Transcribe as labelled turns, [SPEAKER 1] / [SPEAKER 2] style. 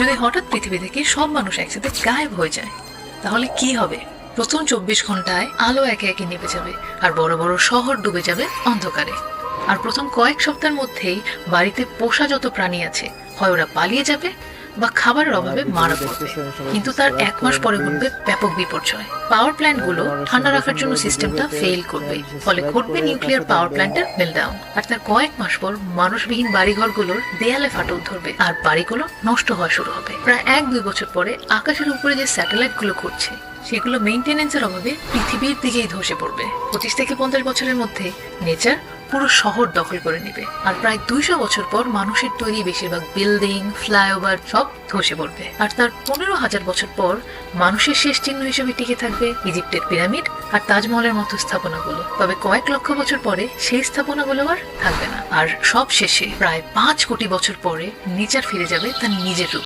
[SPEAKER 1] যদি হঠাৎ পৃথিবী থেকে সব মানুষ একসাথে গায়েব হয়ে যায়, তাহলে কি হবে? প্রথম 24 ঘন্টায় আলো একে একে নিভে যাবে, আর বড় বড় শহর ডুবে যাবে অন্ধকারে। আর প্রথম কয়েক সপ্তাহের মধ্যেই বাড়িতে পোষা যত প্রাণী আছে, হয় ওরা পালিয়ে যাবে বা খাবারের অভাবে মারা পড়বে। কিন্তু তার 1 মাস পরে ঘটবে ব্যাপক বিপর্যয়। পাওয়ার প্ল্যান্ট গুলো ঠান্ডা রাখার জন্য সিস্টেমটা ফেল করবে, ফলে ঘটবে নিউক্লিয়ার পাওয়ার প্ল্যান্টের মেলডাউন। আর তার কয়েক মাস পর মানুষবিহীন বাড়িঘরগুলোর দেয়ালে ফাটল ধরবে, আর বাড়িগুলো নষ্ট হওয়া শুরু হবে। প্রায় 1-2 বছর পরে আকাশের উপরে যে স্যাটেলাইট গুলো ঘুরছে, সেগুলো মেইনটেনেন্সের অভাবে পৃথিবীর দিকেই ধসে পড়বে। 25 থেকে 50 বছরের মধ্যে নেচার পুরো শহর দখল করে নেবে, আর প্রায় 200 বছর পর মানুষের তৈরি বেশিরভাগ বিল্ডিং, ফ্লাইওভার সব ধসে পড়বে। আর তার 15,000 বছর পর মানুষের শেষ চিহ্ন হিসেবে টিকে থাকবে ইজিপ্টের পিরামিড আর তাজমহলের মতো স্থাপনাগুলো। তবে কয়েক লক্ষ বছর পরে সেই স্থাপনাগুলো আর থাকবে না। আর সব শেষে প্রায় 5 কোটি বছর পরে নেচার ফিরে যাবে তার নিজের রূপ।